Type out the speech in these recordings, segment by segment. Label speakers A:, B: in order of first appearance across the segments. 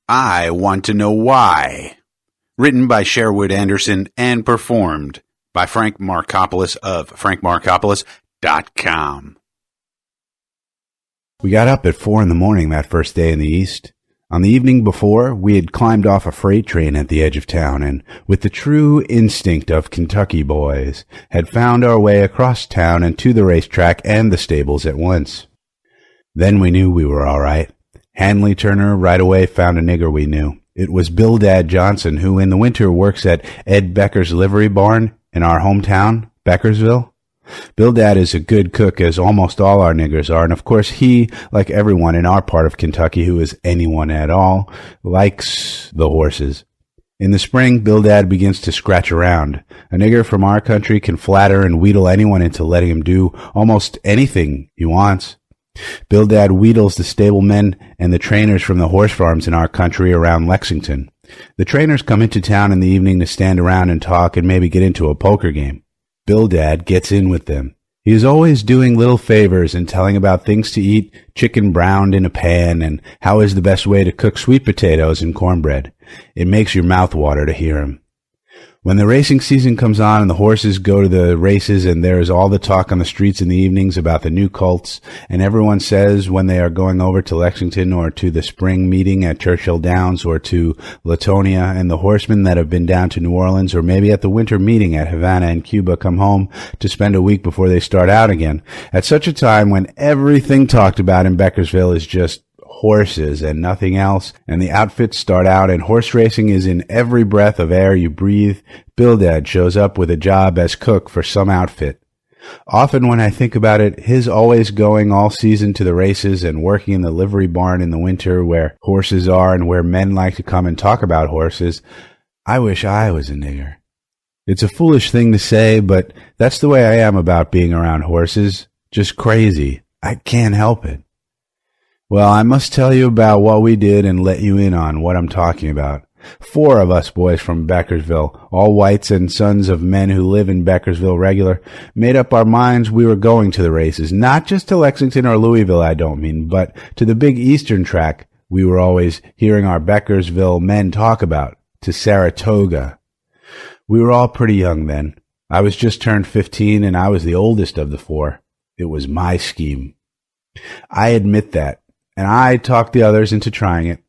A: I Want to Know Why. Written by Sherwood Anderson and performed by Frank Marcopolos of frankmarcopolos.com.
B: We got up at 4 a.m. that first day in the East. On the evening before, we had climbed off a freight train at the edge of town and, with the true instinct of Kentucky boys, had found our way across town and to the racetrack and the stables at once. Then we knew we were all right. Hanley Turner right away found a nigger we knew. It was Bildad Johnson, who in the winter works at Ed Becker's livery barn in our hometown, Beckersville. Bildad is a good cook, as almost all our niggers are, and of course he, like everyone in our part of Kentucky who is anyone at all, likes the horses. In the spring, Bildad begins to scratch around. A nigger from our country can flatter and wheedle anyone into letting him do almost anything he wants. Bildad wheedles the stablemen and the trainers from the horse farms in our country around Lexington. The trainers come into town in the evening to stand around and talk and maybe get into a poker game. Bildad gets in with them. He is always doing little favors and telling about things to eat, chicken browned in a pan, and how is the best way to cook sweet potatoes and cornbread. It makes your mouth water to hear him. When the racing season comes on and the horses go to the races and there is all the talk on the streets in the evenings about the new colts, and everyone says when they are going over to Lexington or to the spring meeting at Churchill Downs or to Latonia, and the horsemen that have been down to New Orleans or maybe at the winter meeting at Havana and Cuba come home to spend a week before they start out again, at such a time when everything talked about in Beckersville is just horses and nothing else, and the outfits start out and horse racing is in every breath of air you breathe, Bildad shows up with a job as cook for some outfit. Often when I think about it, his always going all season to the races and working in the livery barn in the winter where horses are and where men like to come and talk about horses, I wish I was a nigger. It's a foolish thing to say, but that's the way I am about being around horses. Just crazy. I can't help it. Well, I must tell you about what we did and let you in on what I'm talking about. 4 of us boys from Beckersville, all whites and sons of men who live in Beckersville regular, made up our minds we were going to the races, not just to Lexington or Louisville, I don't mean, but to the big eastern track we were always hearing our Beckersville men talk about, to Saratoga. We were all pretty young then. I was just turned 15 and I was the oldest of the 4. It was my scheme. I admit that. And I talked the others into trying it.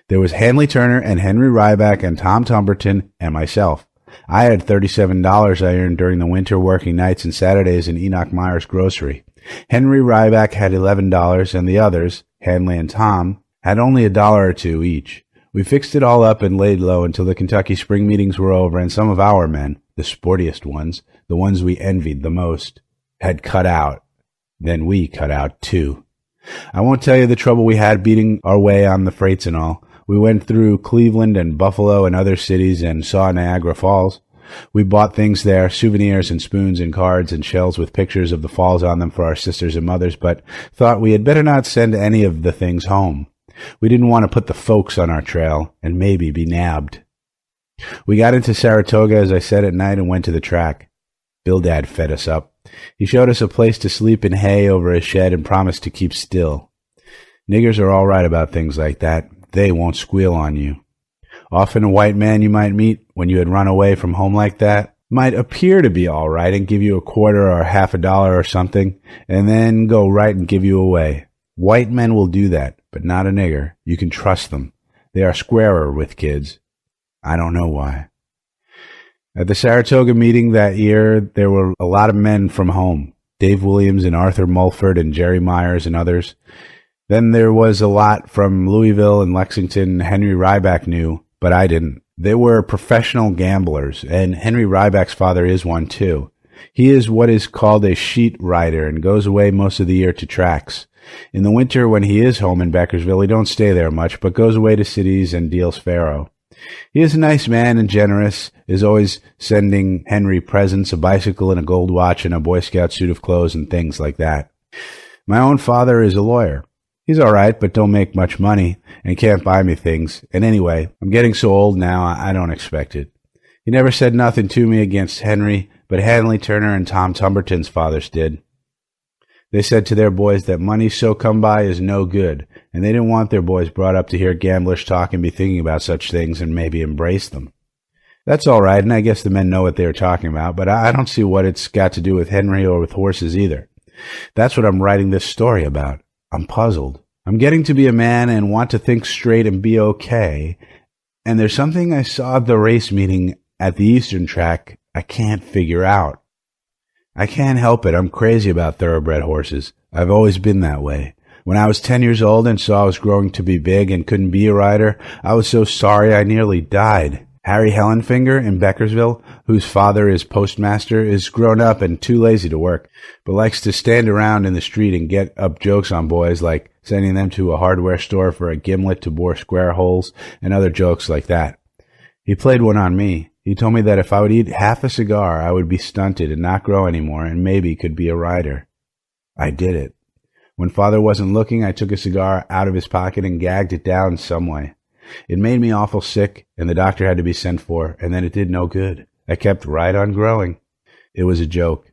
B: There was Hanley Turner and Henry Ryback and Tom Tumberton and myself. I had $37 I earned during the winter working nights and Saturdays in Enoch Meyer's grocery. Henry Ryback had $11 and the others, Hanley and Tom, had only $1 or $2 each. We fixed it all up and laid low until the Kentucky spring meetings were over and some of our men, the sportiest ones, the ones we envied the most, had cut out. Then we cut out too. I won't tell you the trouble we had beating our way on the freights and all. We went through Cleveland and Buffalo and other cities and saw Niagara Falls. We bought things there, souvenirs and spoons and cards and shells with pictures of the falls on them for our sisters and mothers, but thought we had better not send any of the things home. We didn't want to put the folks on our trail and maybe be nabbed. We got into Saratoga, as I said, at night and went to the track. Bildad fed us up. He showed us a place to sleep in hay over a shed and promised to keep still. Niggers are all right about things like that. They won't squeal on you. Often a white man you might meet when you had run away from home like that might appear to be all right and give you a quarter or half a dollar or something, and then go right and give you away. White men will do that, but not a nigger. You can trust them. They are squarer with kids. I don't know why. At the Saratoga meeting that year, there were a lot of men from home. Dave Williams and Arthur Mulford and Jerry Myers and others. Then there was a lot from Louisville and Lexington Henry Ryback knew, but I didn't. They were professional gamblers, and Henry Ryback's father is one too. He is what is called a sheet rider and goes away most of the year to tracks. In the winter, when he is home in Beckersville, he don't stay there much, but goes away to cities and deals faro. He is a nice man and generous, is always sending Henry presents, a bicycle and a gold watch and a Boy Scout suit of clothes and things like that. My own father is a lawyer. He's all right, but don't make much money and can't buy me things. And anyway, I'm getting so old now, I don't expect it. He never said nothing to me against Henry, but Hanley Turner and Tom Tumberton's fathers did. They said to their boys that money so come by is no good, and they didn't want their boys brought up to hear gamblers talk and be thinking about such things and maybe embrace them. That's all right, and I guess the men know what they were talking about, but I don't see what it's got to do with Henry or with horses either. That's what I'm writing this story about. I'm puzzled. I'm getting to be a man and want to think straight and be okay, and there's something I saw at the race meeting at the Eastern track I can't figure out. I can't help it. I'm crazy about thoroughbred horses. I've always been that way. When I was 10 years old and saw I was growing to be big and couldn't be a rider, I was so sorry I nearly died. Harry Hellenfinger in Beckersville, whose father is postmaster, is grown up and too lazy to work, but likes to stand around in the street and get up jokes on boys like sending them to a hardware store for a gimlet to bore square holes and other jokes like that. He played one on me. He told me that if I would eat half a cigar, I would be stunted and not grow anymore and maybe could be a rider. I did it. When father wasn't looking, I took a cigar out of his pocket and gagged it down some way. It made me awful sick, and the doctor had to be sent for, and then it did no good. I kept right on growing. It was a joke.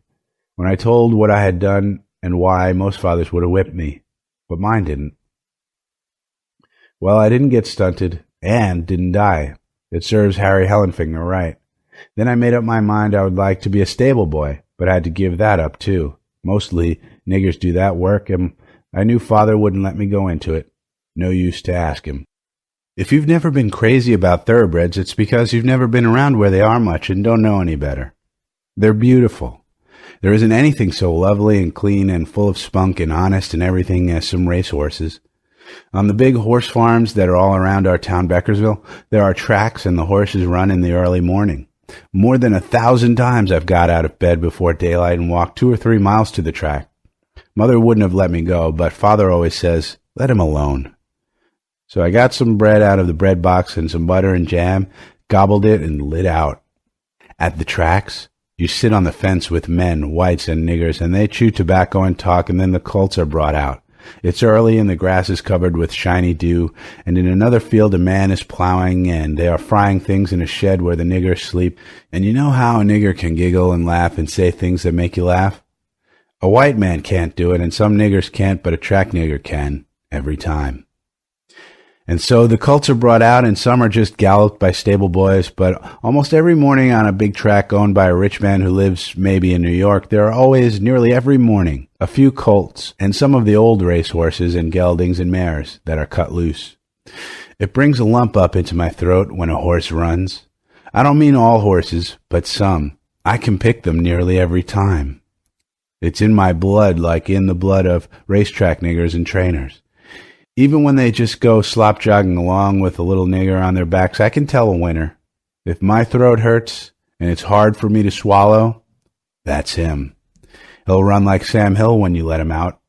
B: When I told what I had done and why, most fathers would have whipped me, but mine didn't. Well, I didn't get stunted and didn't die. It serves Harry Hellenfinger right. Then I made up my mind I would like to be a stable boy, but I had to give that up too. Mostly niggers do that work, and I knew father wouldn't let me go into it. No use to ask him. If you've never been crazy about thoroughbreds, it's because you've never been around where they are much and don't know any better. They're beautiful. There isn't anything so lovely and clean and full of spunk and honest and everything as some racehorses. On the big horse farms that are all around our town, Beckersville, there are tracks and the horses run in the early morning. More than 1,000 times I've got out of bed before daylight and walked 2 or 3 miles to the track. Mother wouldn't have let me go, but father always says, let him alone. So I got some bread out of the bread box and some butter and jam, gobbled it, and lit out. At the tracks, you sit on the fence with men, whites and niggers, and they chew tobacco and talk, and then the colts are brought out. It's early, and the grass is covered with shiny dew, and in another field a man is plowing, and they are frying things in a shed where the niggers sleep. And you know how a nigger can giggle and laugh and say things that make you laugh? A white man can't do it, and some niggers can't, but a track nigger can, every time. And so the colts are brought out, and some are just galloped by stable boys, but almost every morning on a big track owned by a rich man who lives maybe in New York, there are always, nearly every morning, a few colts and some of the old race horses and geldings and mares that are cut loose. It brings a lump up into my throat when a horse runs. I don't mean all horses, but some. I can pick them nearly every time. It's in my blood like in the blood of racetrack niggers and trainers. Even when they just go slop jogging along with a little nigger on their backs, I can tell a winner. If my throat hurts and it's hard for me to swallow, that's him. He'll run like Sam Hill when you let him out.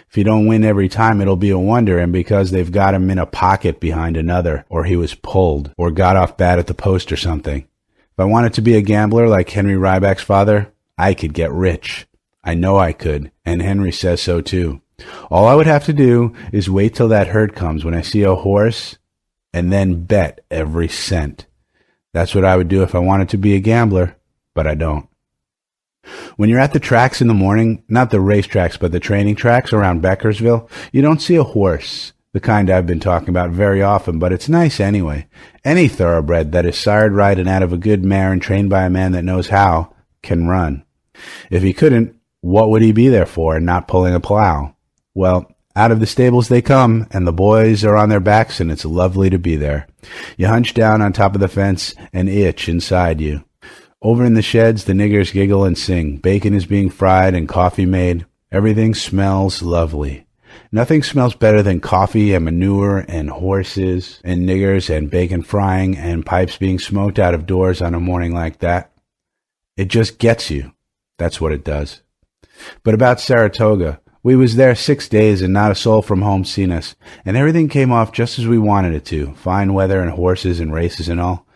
B: If you don't win every time, it'll be a wonder, and because they've got him in a pocket behind another, or he was pulled, or got off bad at the post or something. If I wanted to be a gambler like Henry Ryback's father, I could get rich. I know I could, and Henry says so too. All I would have to do is wait till that herd comes when I see a horse and then bet every cent. That's what I would do if I wanted to be a gambler, but I don't. When you're at the tracks in the morning, not the racetracks, but the training tracks around Beckersville, you don't see a horse, the kind I've been talking about, very often, but it's nice anyway. Any thoroughbred that is sired right and out of a good mare and trained by a man that knows how can run. If he couldn't, what would he be there for and not pulling a plow? Well, out of the stables they come, and the boys are on their backs, and it's lovely to be there. You hunch down on top of the fence and itch inside you. Over in the sheds, the niggers giggle and sing. Bacon is being fried and coffee made. Everything smells lovely. Nothing smells better than coffee and manure and horses and niggers and bacon frying and pipes being smoked out of doors on a morning like that. It just gets you. That's what it does. But about Saratoga, we was there 6 days and not a soul from home seen us, and everything came off just as we wanted it to, fine weather and horses and races and all.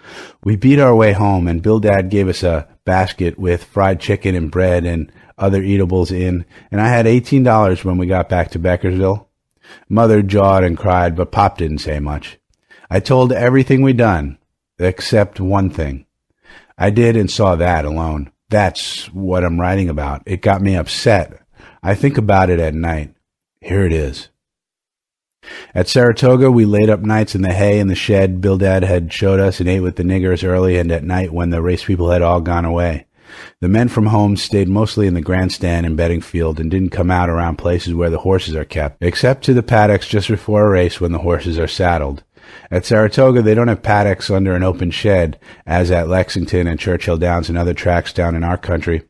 B: We beat our way home, and Bildad gave us a basket with fried chicken and bread and other eatables in, and I had $18 when we got back to Beckersville. Mother jawed and cried, but Pop didn't say much. I told everything we done, except one thing. I did and saw that alone. That's what I'm writing about. It got me upset. I think about it at night. Here it is. At Saratoga, we laid up nights in the hay in the shed Bildad had showed us and ate with the niggers early and at night when the race people had all gone away. The men from home stayed mostly in the grandstand and betting field and didn't come out around places where the horses are kept, except to the paddocks just before a race when the horses are saddled. At Saratoga, they don't have paddocks under an open shed, as at Lexington and Churchill Downs and other tracks down in our country,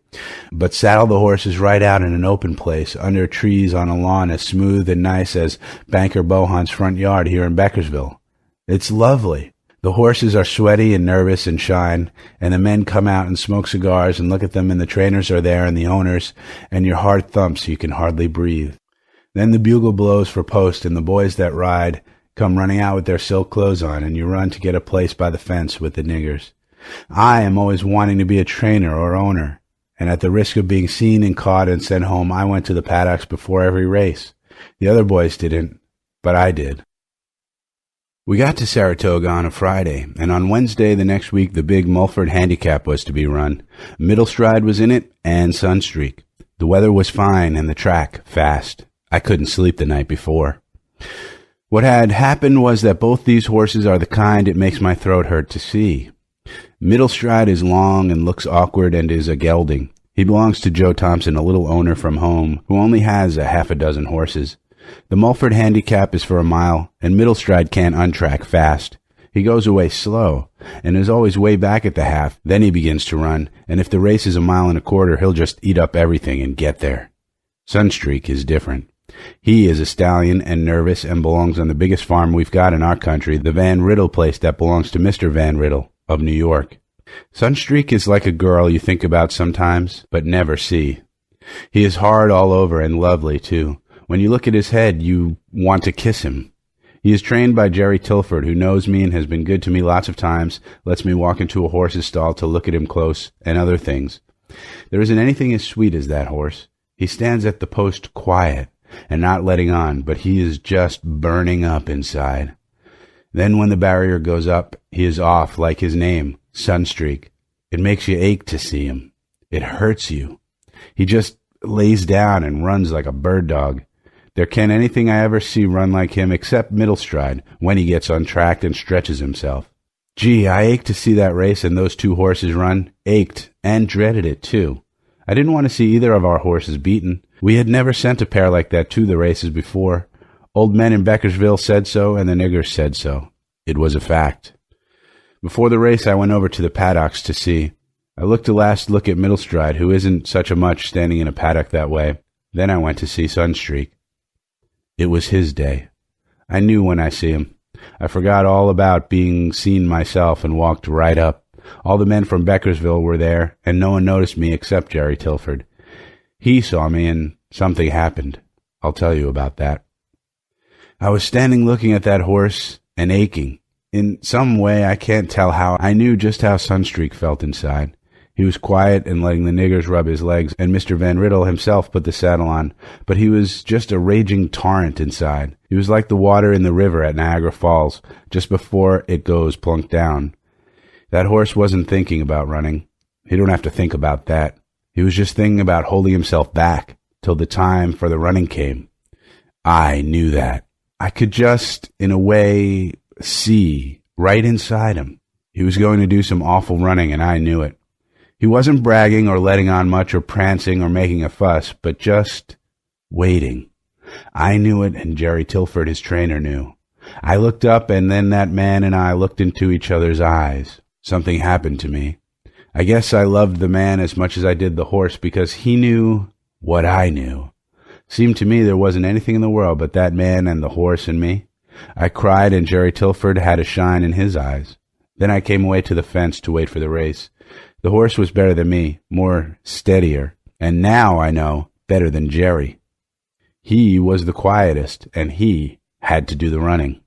B: but saddle the horses right out in an open place, under trees on a lawn as smooth and nice as Banker Bohan's front yard here in Beckersville. It's lovely. The horses are sweaty and nervous and shine, and the men come out and smoke cigars and look at them, and the trainers are there and the owners, and your heart thumps you can hardly breathe. Then the bugle blows for post, and the boys that ride come running out with their silk clothes on, and you run to get a place by the fence with the niggers. I am always wanting to be a trainer or owner, and at the risk of being seen and caught and sent home, I went to the paddocks before every race. The other boys didn't, but I did. We got to Saratoga on a Friday, and on Wednesday the next week the big Mulford Handicap was to be run. Middle Stride was in it, and Sunstreak. The weather was fine, and the track fast. I couldn't sleep the night before. What had happened was that both these horses are the kind it makes my throat hurt to see. Middle Stride is long and looks awkward and is a gelding. He belongs to Joe Thompson, a little owner from home, who only has a half a dozen horses. The Mulford Handicap is for a mile, and Middle Stride can't untrack fast. He goes away slow, and is always way back at the half. Then he begins to run, and if the race is a mile and a quarter, he'll just eat up everything and get there. Sunstreak is different. He is a stallion and nervous and belongs on the biggest farm we've got in our country, the Van Riddle place that belongs to Mr. Van Riddle of New York. Sunstreak is like a girl you think about sometimes, but never see. He is hard all over and lovely, too. When you look at his head, you want to kiss him. He is trained by Jerry Tilford, who knows me and has been good to me lots of times, lets me walk into a horse's stall to look at him close, and other things. There isn't anything as sweet as that horse. He stands at the post quiet and not letting on, but he is just burning up inside. Then when the barrier goes up, he is off like his name, Sunstreak. It makes you ache to see him. It hurts you. He just lays down and runs like a bird dog. There can't anything I ever see run like him except Middle Stride when he gets untracked and stretches himself. Gee, I ached to see that race and those two horses run. Ached and dreaded it, too. I didn't want to see either of our horses beaten. We had never sent a pair like that to the races before. Old men in Beckersville said so, and the niggers said so. It was a fact. Before the race, I went over to the paddocks to see. I looked a last look at Middle Stride, who isn't such a much standing in a paddock that way. Then I went to see Sunstreak. It was his day. I knew when I see him. I forgot all about being seen myself and walked right up. All the men from Beckersville were there, and no one noticed me except Jerry Tilford. He saw me, and something happened. I'll tell you about that. I was standing looking at that horse and aching. In some way, I can't tell how, I knew just how Sunstreak felt inside. He was quiet and letting the niggers rub his legs, and Mr. Van Riddle himself put the saddle on, but he was just a raging torrent inside. He was like the water in the river at Niagara Falls, just before it goes plunk down. That horse wasn't thinking about running. He don't have to think about that. He was just thinking about holding himself back till the time for the running came. I knew that. I could just, in a way, see right inside him. He was going to do some awful running, and I knew it. He wasn't bragging or letting on much or prancing or making a fuss, but just waiting. I knew it, and Jerry Tilford, his trainer, knew. I looked up, and then that man and I looked into each other's eyes. Something happened to me. I guess I loved the man as much as I did the horse because he knew what I knew. Seemed to me there wasn't anything in the world but that man and the horse and me. I cried, and Jerry Tilford had a shine in his eyes. Then I came away to the fence to wait for the race. The horse was better than me, more steadier, and now I know, better than Jerry. He was the quietest, and he had to do the running.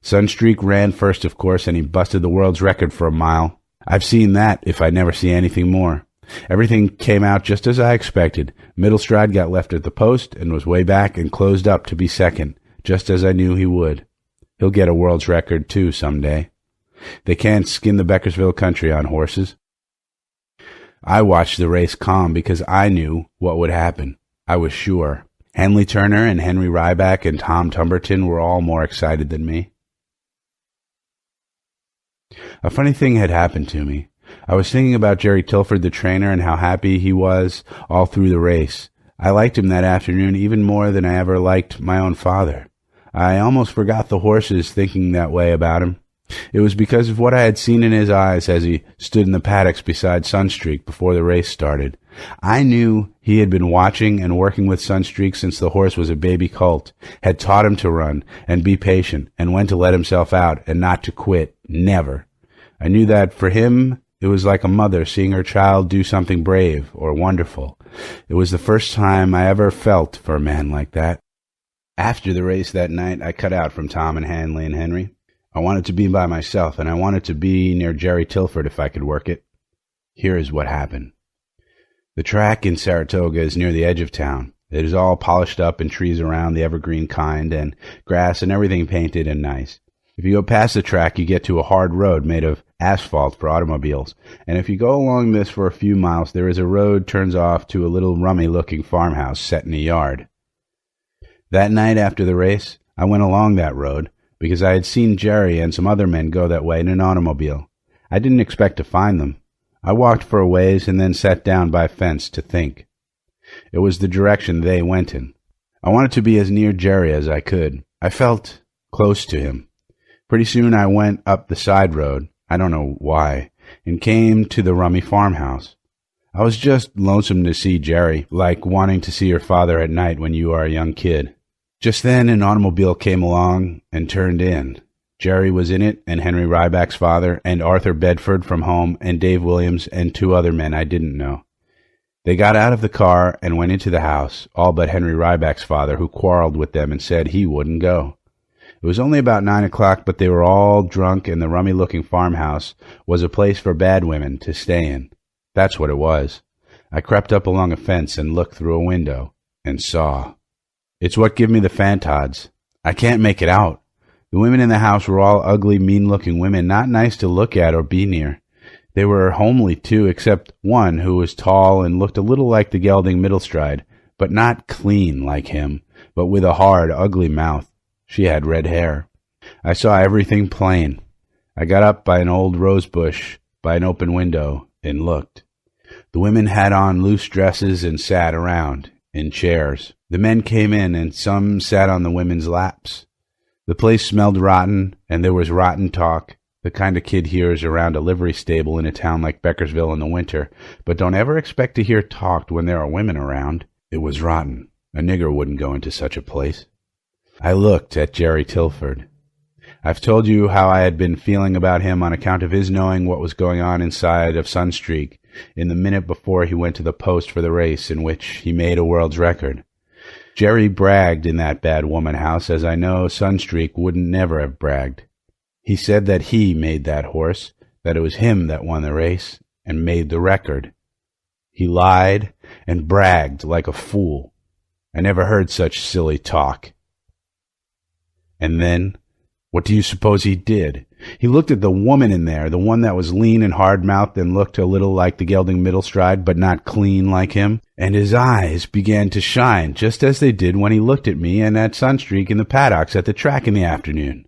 B: Sunstreak ran first, of course, and he busted the world's record for a mile. I've seen that, if I never see anything more. Everything came out just as I expected. Middle Stride got left at the post and was way back and closed up to be second, just as I knew he would. He'll get a world's record, too, someday. They can't skin the Beckersville country on horses. I watched the race calm because I knew what would happen. I was sure. Henley Turner and Henry Ryback and Tom Tumberton were all more excited than me. A funny thing had happened to me. I was thinking about Jerry Tilford, the trainer, and how happy he was all through the race. I liked him that afternoon even more than I ever liked my own father. I almost forgot the horses thinking that way about him. It was because of what I had seen in his eyes as he stood in the paddocks beside Sunstreak before the race started. I knew he had been watching and working with Sunstreak since the horse was a baby colt, had taught him to run and be patient and when to let himself out and not to quit, never. I knew that for him it was like a mother seeing her child do something brave or wonderful. It was the first time I ever felt for a man like that. After the race that night, I cut out from Tom and Hanley and Henry. I wanted to be by myself, and I wanted to be near Jerry Tilford if I could work it. Here is what happened. The track in Saratoga is near the edge of town. It is all polished up and trees around, the evergreen kind, and grass and everything painted and nice. If you go past the track, you get to a hard road made of asphalt for automobiles, and if you go along this for a few miles, there is a road turns off to a little rummy-looking farmhouse set in a yard. That night after the race, I went along that road, because I had seen Jerry and some other men go that way in an automobile. I didn't expect to find them. I walked for a ways and then sat down by a fence to think. It was the direction they went in. I wanted to be as near Jerry as I could. I felt close to him. Pretty soon I went up the side road, I don't know why, and came to the rummy farmhouse. I was just lonesome to see Jerry, like wanting to see your father at night when you are a young kid. Just then an automobile came along and turned in. Jerry was in it, and Henry Ryback's father, and Arthur Bedford from home, and Dave Williams, and 2 other men I didn't know. They got out of the car and went into the house, all but Henry Ryback's father, who quarreled with them and said he wouldn't go. It was only about 9 o'clock, but they were all drunk, and the rummy-looking farmhouse was a place for bad women to stay in. That's what it was. I crept up along a fence and looked through a window, and saw. It's what give me the fantods. I can't make it out. The women in the house were all ugly, mean-looking women, not nice to look at or be near. They were homely, too, except one who was tall and looked a little like the gelding Middlestride, but not clean like him, but with a hard, ugly mouth. She had red hair. I saw everything plain. I got up by an old rose bush by an open window and looked. The women had on loose dresses and sat around in chairs. The men came in, and some sat on the women's laps. The place smelled rotten, and there was rotten talk, the kind a kid hears around a livery stable in a town like Beckersville in the winter, but don't ever expect to hear talked when there are women around. It was rotten. A nigger wouldn't go into such a place. I looked at Jerry Tilford. I've told you how I had been feeling about him on account of his knowing what was going on inside of Sunstreak in the minute before he went to the post for the race in which he made a world's record. Jerry bragged in that bad woman house, as I know Sunstreak wouldn't never have bragged. He said that he made that horse, that it was him that won the race and made the record. He lied and bragged like a fool. I never heard such silly talk. And then, what do you suppose he did? He looked at the woman in there, the one that was lean and hard-mouthed and looked a little like the gelding Middlestride, but not clean like him, and his eyes began to shine, just as they did when he looked at me and at Sunstreak in the paddocks at the track in the afternoon.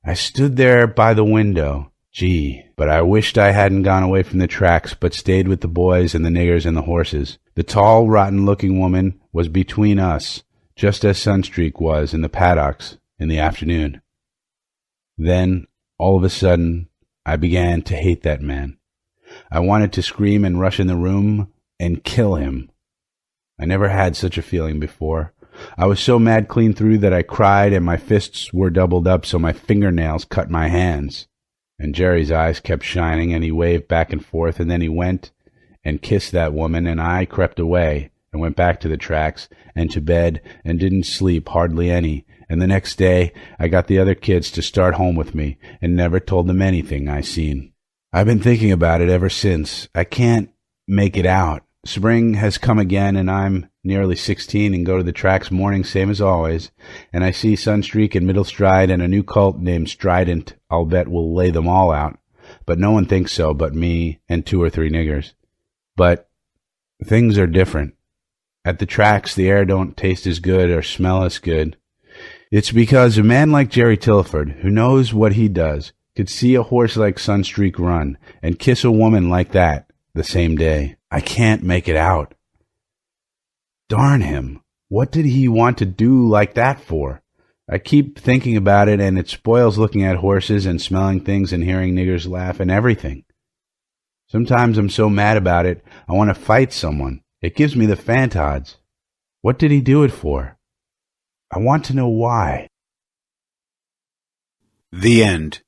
B: I stood there by the window. Gee, but I wished I hadn't gone away from the tracks, but stayed with the boys and the niggers and the horses. The tall, rotten-looking woman was between us, just as Sunstreak was in the paddocks in the afternoon. Then, all of a sudden, I began to hate that man. I wanted to scream and rush in the room and kill him. I never had such a feeling before. I was so mad clean through that I cried, and my fists were doubled up so my fingernails cut my hands. And Jerry's eyes kept shining, and he waved back and forth, and then he went and kissed that woman, and I crept away and went back to the tracks and to bed and didn't sleep hardly any. And the next day, I got the other kids to start home with me and never told them anything I seen. I've been thinking about it ever since. I can't make it out. Spring has come again, and I'm nearly 16 and go to the tracks morning same as always, and I see Sunstreak and Middlestride and a new colt named Strident I'll bet will lay them all out, but no one thinks so but me and 2 or 3 niggers. But things are different. At the tracks, the air don't taste as good or smell as good. It's because a man like Jerry Tilliford, who knows what he does, could see a horse like Sunstreak run and kiss a woman like that the same day. I can't make it out. Darn him. What did he want to do like that for? I keep thinking about it, and it spoils looking at horses and smelling things and hearing niggers laugh and everything. Sometimes I'm so mad about it, I want to fight someone. It gives me the fantods. What did he do it for? I want to know why.
A: The end.